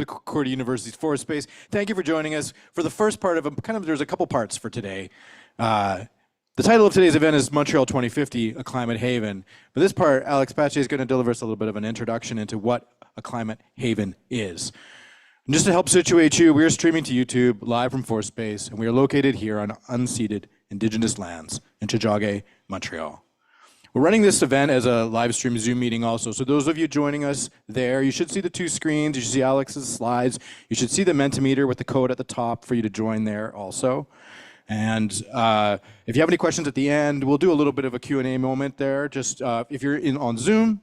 to Concordia University's Forest Space. Thank you for joining us for the first part of there's a couple parts for today. The title of today's event is Montreal 2050, a climate haven. For this part, Alex Pache is going to deliver us a little bit of an introduction into what a climate haven is. And just to help situate you, we are streaming to YouTube live from Forest Space, and we are located here on unceded Indigenous lands in Tiohtià:ke, Montreal. We're running this event as a live stream Zoom meeting also. So those of you joining us there, you should see the two screens. You should see Alex's slides. You should see the Mentimeter with the code at the top for you to join there also. And if you have any questions at the end, we'll do a little bit of a Q&A moment there. Just if you're on Zoom,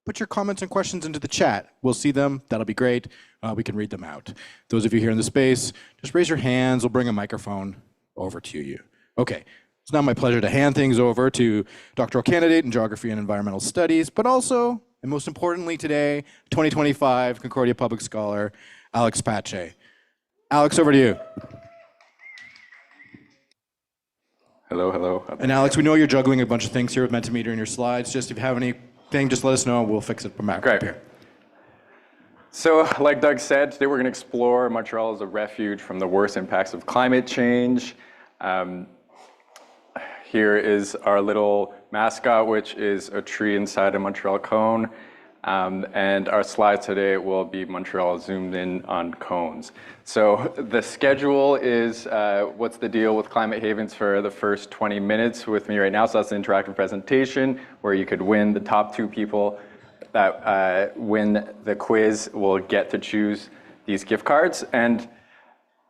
put your comments and questions into the chat. We'll see them. That'll be great. We can read them out. Those of you here in the space, just raise your hands. We'll bring a microphone over to you. Okay. It's now my pleasure to hand things over to Doctoral Candidate in Geography and Environmental Studies, but also, and most importantly today, 2025 Concordia Public Scholar, Alex Pache. Alex, over to you. Hello, hello. And Alex, we know you're juggling a bunch of things here with Mentimeter in your slides. Just if you have anything, just let us know. We'll fix it from back up here. So, like Doug said, today we're going to explore Montreal as a refuge from the worst impacts of climate change. Here is our little mascot, which is a tree inside a Montreal cone. And our slides today will be Montreal zoomed in on cones. So the schedule is what's the deal with climate havens for the first 20 minutes with me right now. So that's an interactive presentation where you could win. The top two people that win the quiz will get to choose these gift cards. And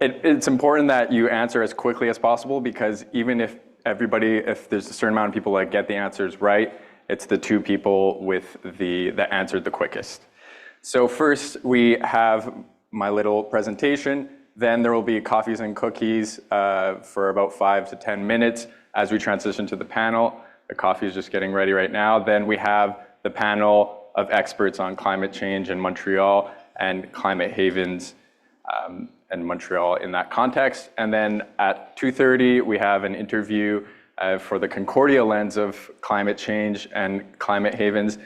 it's important that you answer as quickly as possible, because even if there's a certain amount of people that get the answers right, it's the two people that answered the quickest. So first we have my little presentation, then there will be coffees and cookies for about 5 to 10 minutes as we transition to the panel. The coffee is just getting ready right now. Then we have the panel of experts on climate change in Montreal and climate havens and Montreal in that context. And then at 2:30, we have an interview for the Concordia lens of climate change and climate havens,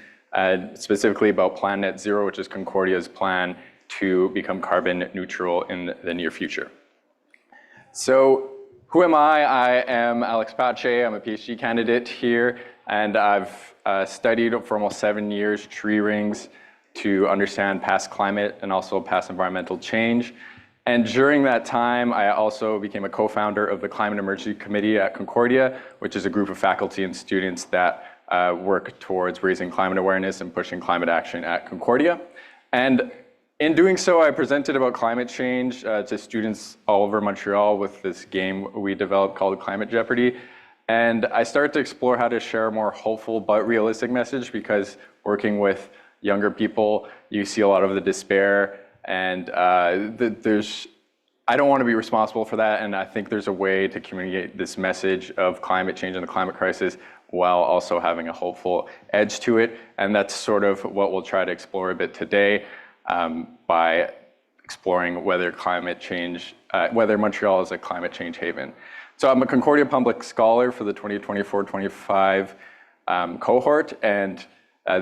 specifically about Plan Net Zero, which is Concordia's plan to become carbon neutral in the near future. So who am I? I am Alex Pache. I'm a PhD candidate here, and I've studied for almost 7 years tree rings to understand past climate and also past environmental change. And during that time, I also became a co-founder of the Climate Emergency Committee at Concordia, which is a group of faculty and students that work towards raising climate awareness and pushing climate action at Concordia. And in doing so, I presented about climate change to students all over Montreal with this game we developed called Climate Jeopardy. And I started to explore how to share a more hopeful but realistic message, because working with younger people, you see a lot of the despair, and I don't want to be responsible for that, and I think there's a way to communicate this message of climate change and the climate crisis while also having a hopeful edge to it, and that's sort of what we'll try to explore a bit today by exploring whether whether Montreal is a climate change haven. So I'm a Concordia Public Scholar for the 2024-25 cohort, and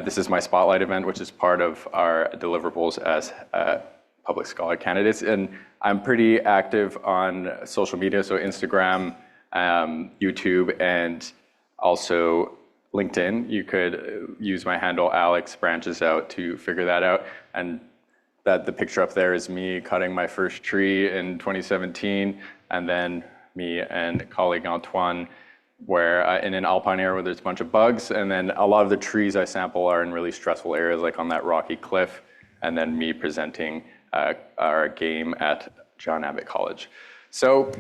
this is my spotlight event, which is part of our deliverables as public scholar candidates. And I'm pretty active on social media, so Instagram, YouTube, and also LinkedIn. You could use my handle Alex Branches Out to figure that out. And the picture up there is me cutting my first tree in 2017, and then me and colleague Antoine where in an alpine area where there's a bunch of bugs, and then a lot of the trees I sample are in really stressful areas, like on that rocky cliff, and then me presenting our game at John Abbott College. So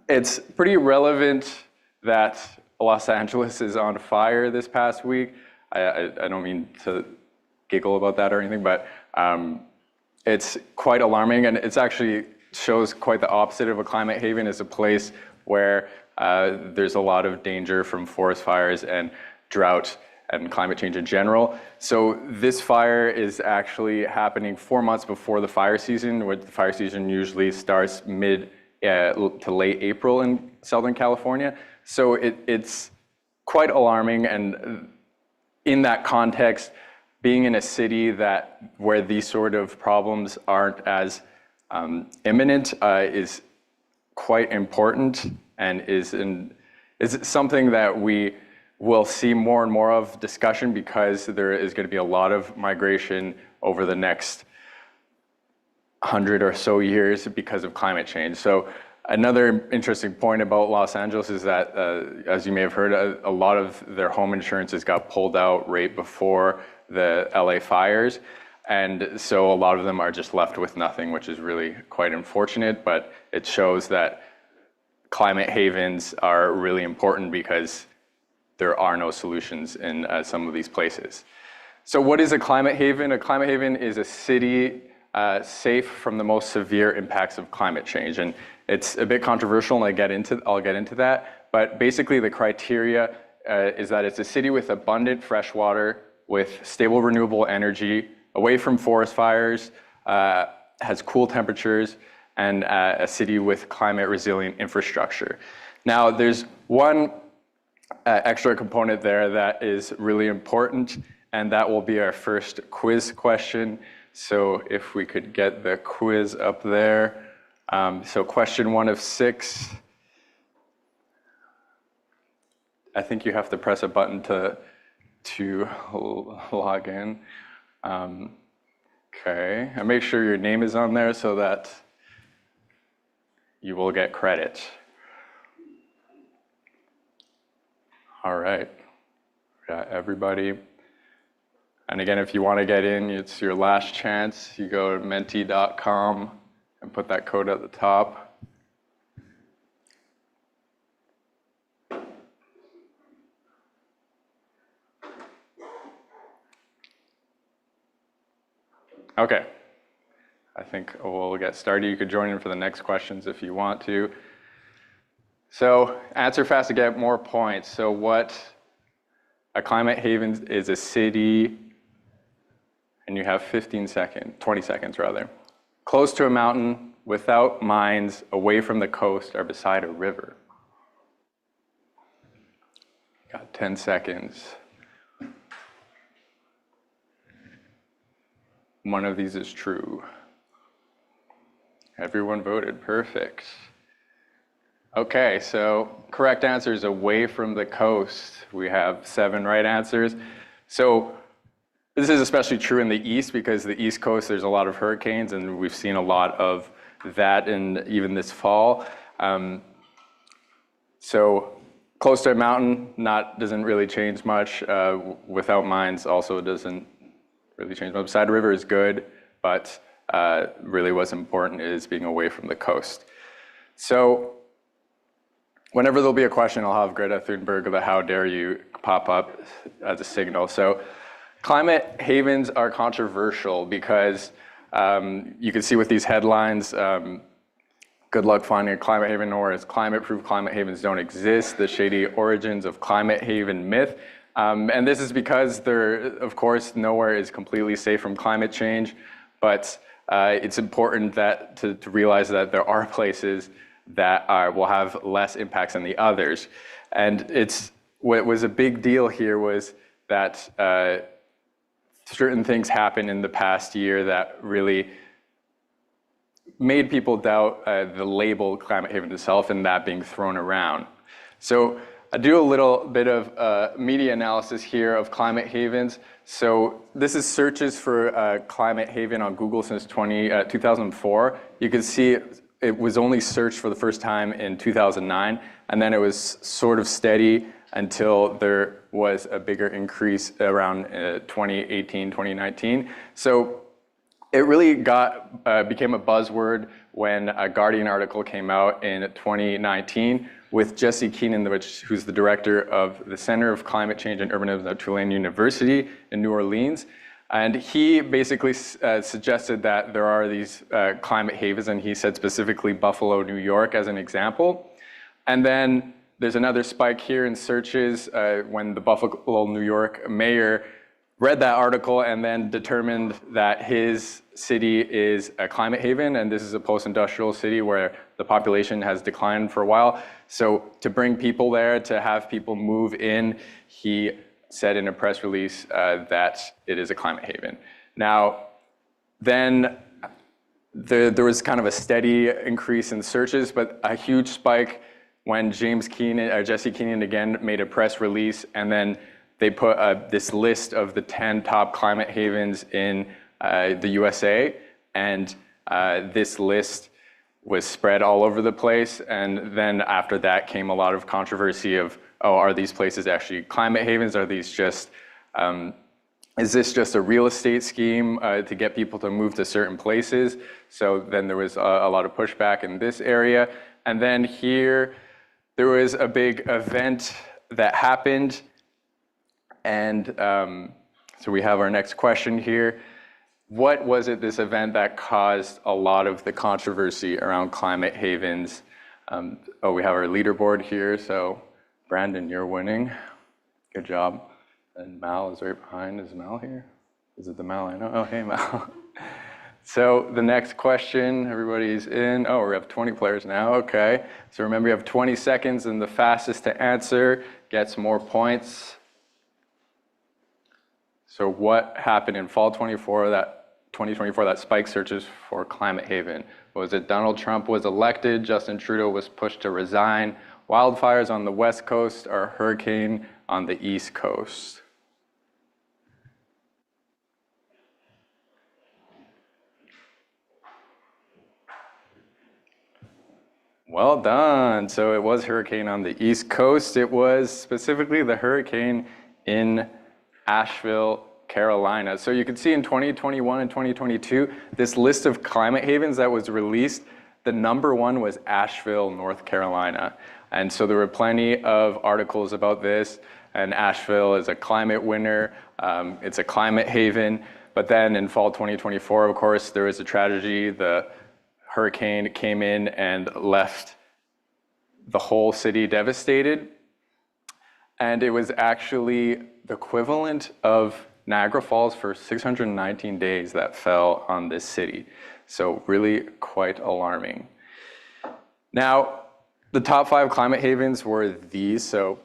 it's pretty relevant that Los Angeles is on fire this past week. I don't mean to giggle about that or anything, but it's quite alarming, and it's actually shows quite the opposite of a climate haven. It's a place where there's a lot of danger from forest fires and drought and climate change in general. So this fire is actually happening 4 months before the fire season, where the fire season usually starts mid to late April in Southern California. So it's quite alarming, and in that context, being in a city where these sort of problems aren't as imminent is quite important, and is something that we will see more and more of discussion, because there is going to be a lot of migration over the next 100 or so years because of climate change. So another interesting point about Los Angeles is that, as you may have heard, a lot of their home insurances got pulled out right before the LA fires. And so a lot of them are just left with nothing, which is really quite unfortunate, but it shows that climate havens are really important because there are no solutions in some of these places. So what is a climate haven? A climate haven is a city safe from the most severe impacts of climate change. And it's a bit controversial, and I'll get into that. But basically the criteria is that it's a city with abundant fresh water, with stable renewable energy, away from forest fires, has cool temperatures, and a city with climate resilient infrastructure. Now, there's one extra component there that is really important, and that will be our first quiz question. So if we could get the quiz up there. So question 1 of 6. I think you have to press a button to log in. Okay, and make sure your name is on there so that you will get credit. All right, got everybody. And again, if you want to get in, it's your last chance. You go to menti.com and put that code at the top. Okay, I think we'll get started. You could join in for the next questions if you want to. So answer fast to get more points. So what a climate haven is a city, and you have 20 seconds rather. Close to a mountain, without mines, away from the coast, or beside a river. Got 10 seconds. One of these is true. Everyone voted, perfect. Okay, so correct answer is away from the coast. We have 7 right answers. So this is especially true in the east, because the east coast, there's a lot of hurricanes, and we've seen a lot of that even this fall. So close to a mountain doesn't really change much. Without mines also doesn't really change much. Beside a river is good, but really what's important is being away from the coast. So whenever there'll be a question, I'll have Greta Thunberg, the "How dare you" pop up as a signal. So climate havens are controversial because you can see with these headlines, good luck finding a climate haven, or as climate-proof climate havens don't exist, the shady origins of climate haven myth. And this is because of course, nowhere is completely safe from climate change, but it's important to realize that there are places that will have less impacts than the others. And what was a big deal here was that certain things happened in the past year that really made people doubt the label climate haven itself, and that being thrown around. So I do a little bit of media analysis here of climate havens. So this is searches for climate haven on Google since 2004. You can see it was only searched for the first time in 2009, and then it was sort of steady until there was a bigger increase around 2018, 2019. So it really became a buzzword when a Guardian article came out in 2019 with Jesse Keenan, who's the director of the Center of Climate Change and Urbanism at Tulane University in New Orleans. And he basically suggested that there are these climate havens, and he said specifically Buffalo, New York as an example. And then there's another spike here in searches when the Buffalo, New York mayor read that article and then determined that his city is a climate haven, and this is a post-industrial city where the population has declined for a while. So to bring people there, to have people move in, he said in a press release that it is a climate haven. Now, then there was kind of a steady increase in searches, but a huge spike when Jesse Keenan again made a press release, and then they put this list of the 10 top climate havens in the USA, and this list was spread all over the place. And then after that came a lot of controversy of, oh, are these places actually climate havens? Are these just, is this just a real estate scheme to get people to move to certain places? So then there was a lot of pushback in this area. And then here, there was a big event that happened. And so we have our next question here. What was it, this event, that caused a lot of the controversy around climate havens? We have our leaderboard here. So Brandon, you're winning. Good job. And Mal is right behind. Is Mal here? Is it the Mal I know? Oh, hey, Mal. So the next question, everybody's in. Oh, we have 20 players now, okay. So remember, you have 20 seconds, and the fastest to answer gets more points. So what happened in fall 2024 that spiked searches for climate haven? Was it Donald Trump was elected, Justin Trudeau was pushed to resign, wildfires on the West Coast, or a hurricane on the East Coast? Well done. So it was hurricane on the East Coast. It was specifically the hurricane in Asheville, Carolina. So you can see in 2021 and 2022, this list of climate havens that was released, the number one was Asheville, North Carolina. And so there were plenty of articles about this, and Asheville is a climate winner, it's a climate haven. But then in fall 2024, of course, there was a tragedy. The hurricane came in and left the whole city devastated. And it was actually the equivalent of Niagara Falls for 619 days that fell on this city. So really quite alarming. Now, the top 5 climate havens were these. So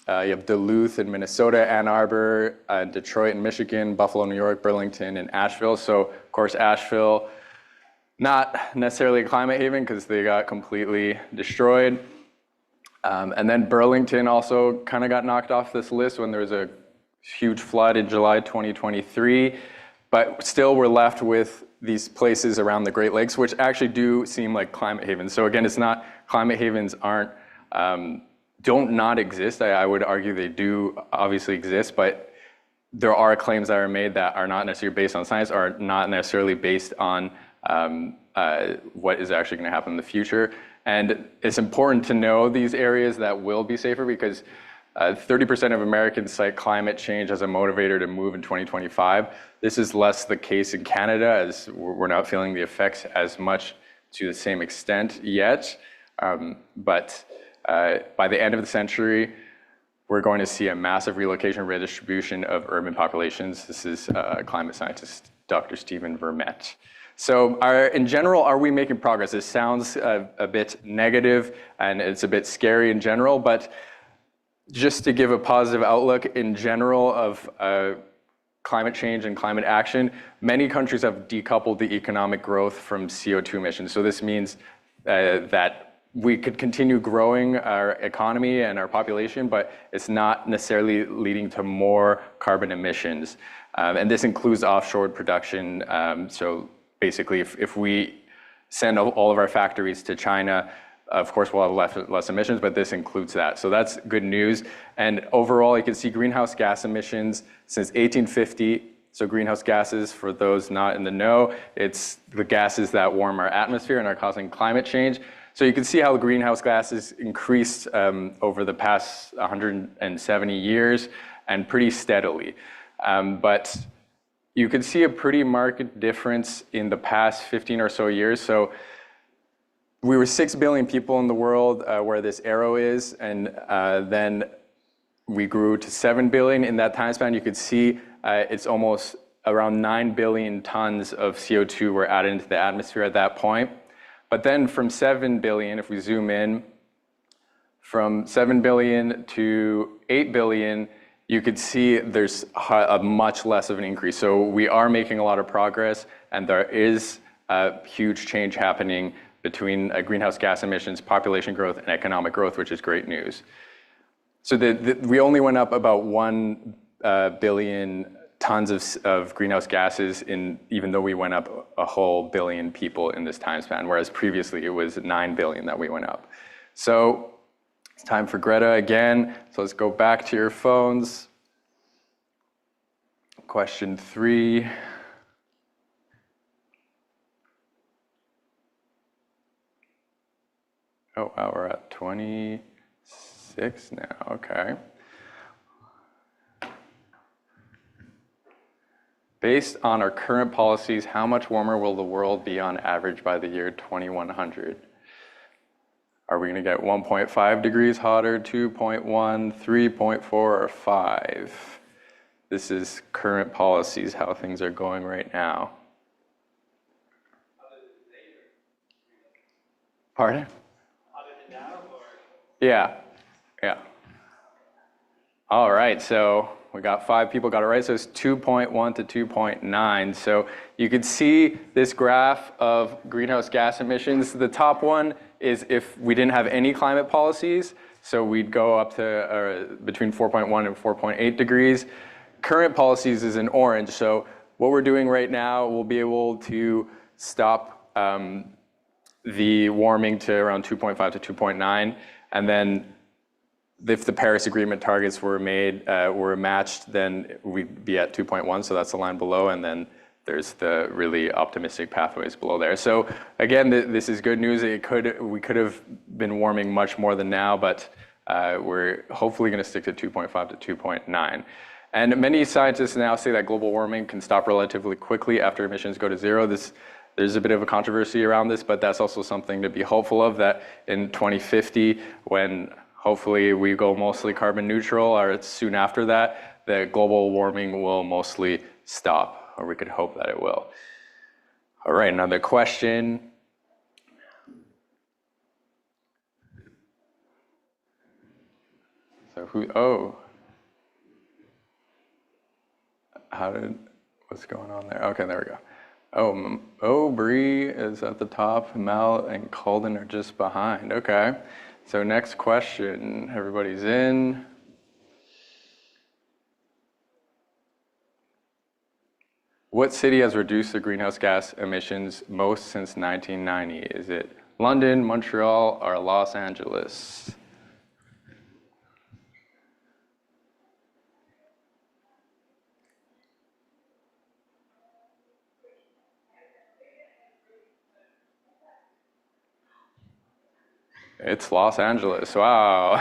you have Duluth in Minnesota, Ann Arbor, Detroit in Michigan, Buffalo, New York, Burlington, and Asheville. So of course, Asheville, not necessarily a climate haven because they got completely destroyed. And then Burlington also kind of got knocked off this list when there was a huge flood in July 2023. But still we're left with these places around the Great Lakes, which actually do seem like climate havens. So again, it's not, climate havens aren't, don't not exist. I would argue they do obviously exist, but there are claims that are made that are not necessarily based on science, are not necessarily based on what is actually going to happen in the future. And it's important to know these areas that will be safer because 30% of Americans cite climate change as a motivator to move in 2025. This is less the case in Canada, as we're not feeling the effects as much to the same extent yet. But by the end of the century, we're going to see a massive relocation redistribution of urban populations. This is climate scientist Dr. Stephen Vermette. So in general, are we making progress? It sounds a bit negative and it's a bit scary in general, but just to give a positive outlook in general of climate change and climate action, many countries have decoupled the economic growth from CO2 emissions. So this means that we could continue growing our economy and our population, but it's not necessarily leading to more carbon emissions. And this includes offshore production. So basically, if we send all of our factories to China, of course, we'll have less emissions, but this includes that. So that's good news. And overall, you can see greenhouse gas emissions since 1850. So greenhouse gases, for those not in the know, it's the gases that warm our atmosphere and are causing climate change. So you can see how the greenhouse gases increased over the past 170 years and pretty steadily. But you can see a pretty marked difference in the past 15 or so years. So we were 6 billion people in the world where this arrow is, and then we grew to 7 billion in that time span. You could see it's almost around 9 billion tons of CO2 were added into the atmosphere at that point. But then from 7 billion, if we zoom in, from 7 billion to 8 billion you could see there's a much less of an increase. So we are making a lot of progress, and there is a huge change happening between greenhouse gas emissions, population growth, and economic growth, which is great news. So we only went up about 1 billion tons of greenhouse gases, even though we went up a whole billion people in this time span, whereas previously it was 9 billion that we went up. So it's time for Greta again. So let's go back to your phones. Question 3. Oh, wow, we're at 26 now, okay. Based on our current policies, how much warmer will the world be on average by the year 2100? Are we going to get 1.5 degrees hotter, 2.1, 3.4, or 5? This is current policies, how things are going right now. Pardon? Yeah. All right, so we got 5 people got it right, so it's 2.1 to 2.9. So you could see this graph of greenhouse gas emissions. The top one is if we didn't have any climate policies, so we'd go up to between 4.1 and 4.8 degrees. Current policies is in orange, so what we're doing right now, we'll be able to stop the warming to around 2.5 to 2.9, and then if the Paris Agreement targets were matched, then we'd be at 2.1, so that's the line below, and then there's the really optimistic pathways below there. So again, this is good news. We could have been warming much more than now, but we're hopefully going to stick to 2.5 to 2.9. And many scientists now say that global warming can stop relatively quickly after emissions go to zero. There's a bit of a controversy around this, but that's also something to be hopeful of, that in 2050, when hopefully we go mostly carbon neutral, or soon after that, the global warming will mostly stop, or we could hope that it will. All right, another question. So what's going on there? Okay, there we go. Bree is at the top, Mel and Calden are just behind, okay. So next question, everybody's in. What city has reduced the greenhouse gas emissions most since 1990? Is it London, Montreal, or Los Angeles? It's Los Angeles, wow.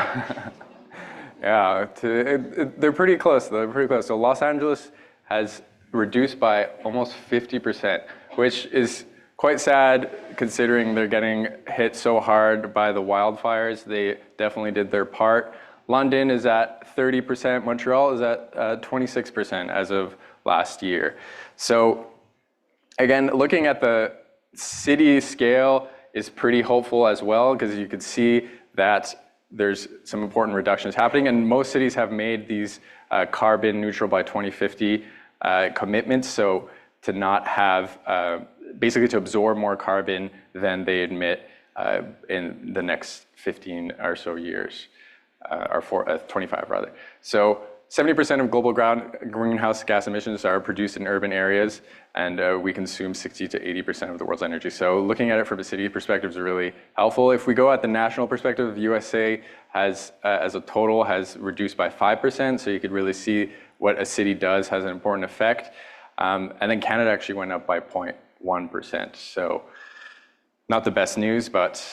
Yeah, they're pretty close though, So Los Angeles has reduced by almost 50%, which is quite sad considering they're getting hit so hard by the wildfires. They definitely did their part. London is at 30%, Montreal is at 26% as of last year. So again, looking at the city scale is pretty hopeful as well, because you could see that there's some important reductions happening, and most cities have made these carbon neutral by 2050 commitments, so to not have, basically to absorb more carbon than they emit in the next 15 or so years, or 25 rather. So 70% of global greenhouse gas emissions are produced in urban areas, and we consume 60 to 80% of the world's energy. So looking at it from a city perspective is really helpful. If we go at the national perspective, the USA has, as a total, has reduced by 5%, so you could really see what a city does has an important effect. And then Canada actually went up by 0.1%. So not the best news, but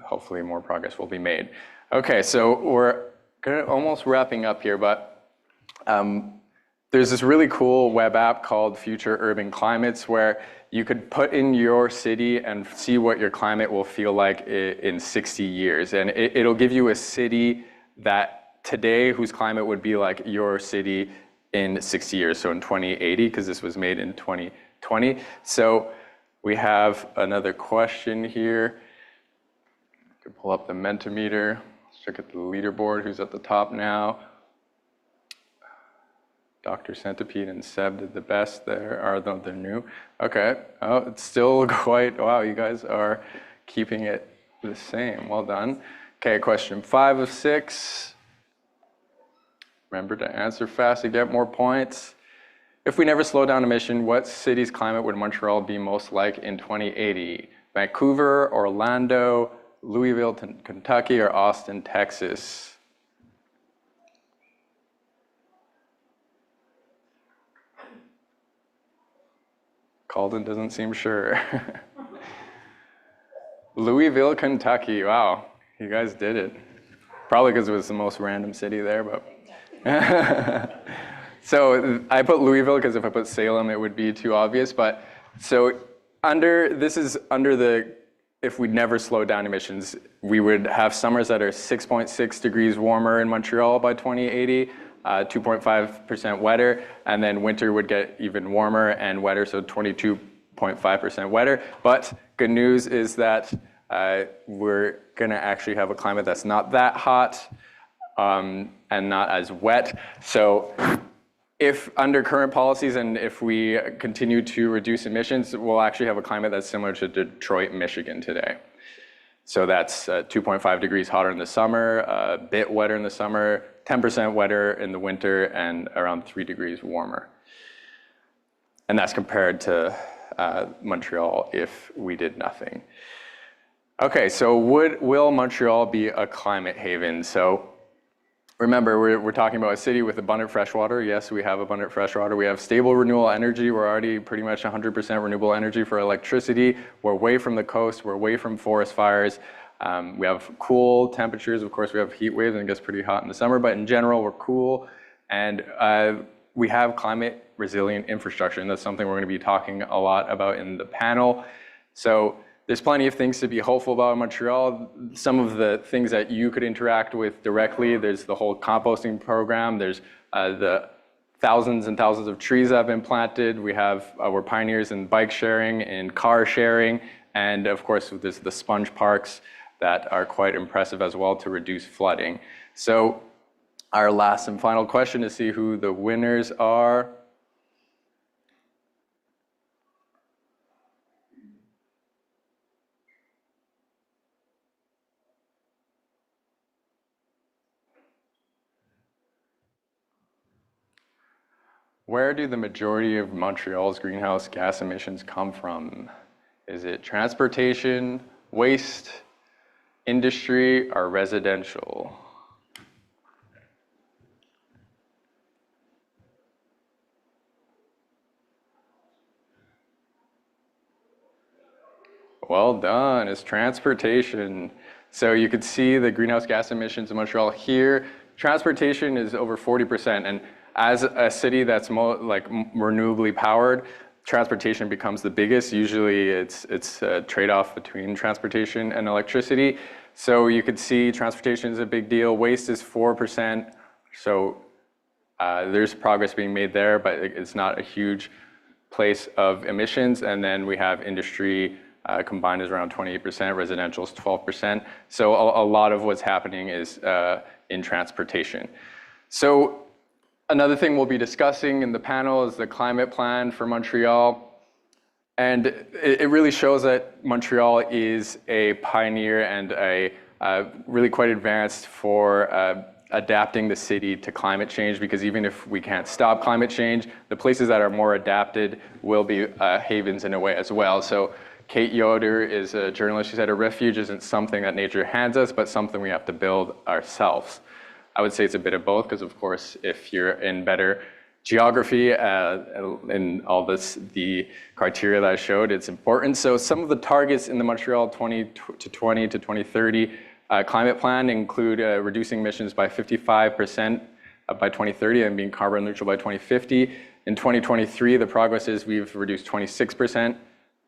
hopefully more progress will be made. Okay, so we're almost wrapping up here, but there's this really cool web app called Future Urban Climates, where you could put in your city and see what your climate will feel like in 60 years. And it'll give you a city that today, whose climate would be like your city in 60 years, so in 2080, because this was made in 2020. So we have another question here. You can pull up the Mentimeter. Let's check at the leaderboard, who's at the top now. Dr. Centipede and Seb did the best there, or no, they're new. Okay, oh, it's still quite, wow, you guys are keeping it the same. Well done. Okay, question 5 of 6. Remember to answer fast to get more points. If we never slow down emission, what city's climate would Montreal be most like in 2080? Vancouver, Orlando, Louisville, Kentucky, or Austin, Texas? Calden doesn't seem sure. Louisville, Kentucky. Wow, you guys did it. Probably because it was the most random city there, but. So I put Louisville because if I put Salem, it would be too obvious. But so this is under the, if we never slow down emissions, we would have summers that are 6.6 degrees warmer in Montreal by 2080. 2.5% wetter, and then winter would get even warmer and wetter, so 22.5% wetter. But good news is that we're gonna actually have a climate that's not that hot and not as wet. So if under current policies and if we continue to reduce emissions, we'll actually have a climate that's similar to Detroit, Michigan today. So that's 2.5 degrees hotter in the summer, a bit wetter in the summer, 10% wetter in the winter, and around 3 degrees warmer. And that's compared to Montreal if we did nothing. Okay, so will Montreal be a climate haven? So remember, we're talking about a city with abundant fresh water. Yes, we have abundant fresh water. We have stable renewable energy. We're already pretty much 100% renewable energy for electricity. We're away from the coast. We're away from forest fires. We have cool temperatures. Of course, we have heat waves and it gets pretty hot in the summer, but in general, we're cool. And we have climate resilient infrastructure, and that's something we're going to be talking a lot about in the panel. So there's plenty of things to be hopeful about in Montreal. Some of the things that you could interact with directly, there's the whole composting program. There's the thousands and thousands of trees that have been planted. We're pioneers in bike sharing, in car sharing, and of course, there's the sponge parks that are quite impressive as well to reduce flooding. So our last and final question to see who the winners are. Where do the majority of Montreal's greenhouse gas emissions come from? Is it transportation, waste, industry, or residential? Well done, it's transportation. So you could see the greenhouse gas emissions in Montreal here. Transportation is over 40%, and as a city that's renewably powered, transportation becomes the biggest. Usually it's a trade-off between transportation and electricity. So you could see transportation is a big deal. Waste is 4%. So there's progress being made there, but it's not a huge place of emissions. And then we have industry combined is around 28%, residential is 12%. So a lot of what's happening is in transportation. So another thing we'll be discussing in the panel is the climate plan for Montreal. And it really shows that Montreal is a pioneer and really quite advanced for adapting the city to climate change, because even if we can't stop climate change, the places that are more adapted will be havens in a way as well. So Kate Yoder is a journalist. She said a refuge isn't something that nature hands us, but something we have to build ourselves. I would say it's a bit of both, because of course, if you're in better geography and all the criteria that I showed, it's important. So some of the targets in the Montreal 2020 to 2030 climate plan include reducing emissions by 55% by 2030 and being carbon neutral by 2050. In 2023, the progress is we've reduced 26%.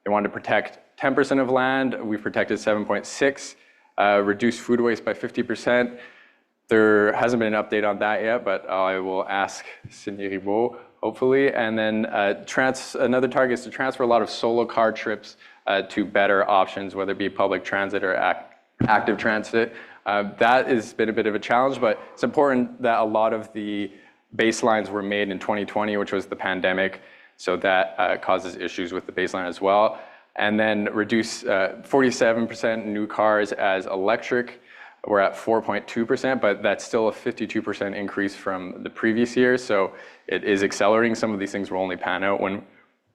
They wanted to protect 10% of land. We've protected 7.6%, reduced food waste by 50%. There hasn't been an update on that yet, but I will ask Cindy Ribault, hopefully. And then another target is to transfer a lot of solo car trips to better options, whether it be public transit or active transit. That has been a bit of a challenge, but it's important that a lot of the baselines were made in 2020, which was the pandemic, so that causes issues with the baseline as well. And then reduce 47% new cars as electric. We're at 4.2%, but that's still a 52% increase from the previous year. So it is accelerating. Some of these things will only pan out when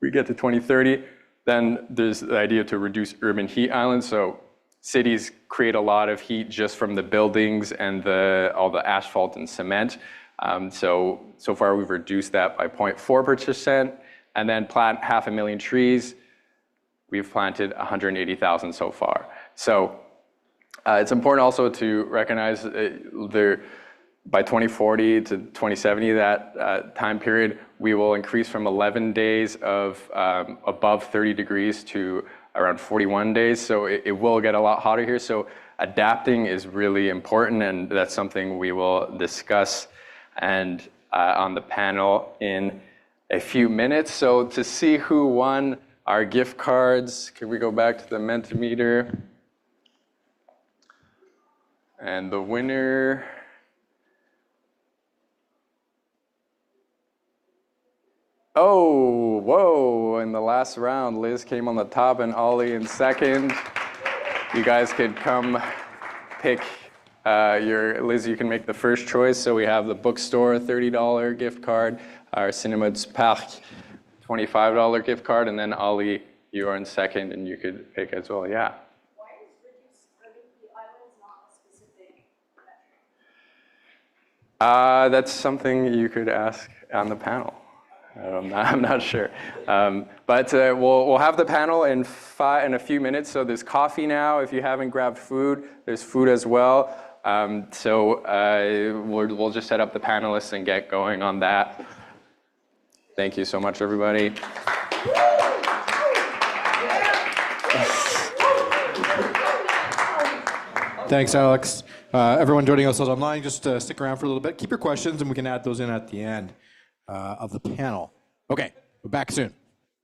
we get to 2030. Then there's the idea to reduce urban heat islands. So cities create a lot of heat just from the buildings and all the asphalt and cement. So far we've reduced that by 0.4%. And then plant 500,000 trees. We've planted 180,000 so far. So it's important also to recognize by 2040 to 2070, that time period, we will increase from 11 days of above 30 degrees to around 41 days. So it will get a lot hotter here. So adapting is really important, and that's something we will discuss and on the panel in a few minutes. So to see who won our gift cards, can we go back to the Mentimeter? And the winner, oh, whoa, in the last round, Liz came on the top and Ollie in second. You guys could come pick Liz, you can make the first choice. So we have the bookstore, $30 gift card, our Cinéma du Parc, $25 gift card, and then Ollie, you are in second and you could pick as well, yeah. That's something you could ask on the panel. I'm not sure. But we'll have the panel in a few minutes. So there's coffee now. If you haven't grabbed food, there's food as well. We'll just set up the panelists and get going on that. Thank you so much, everybody. Thanks, Alex. Everyone joining us online, just stick around for a little bit. Keep your questions, and we can add those in at the end of the panel. Okay, we're back soon.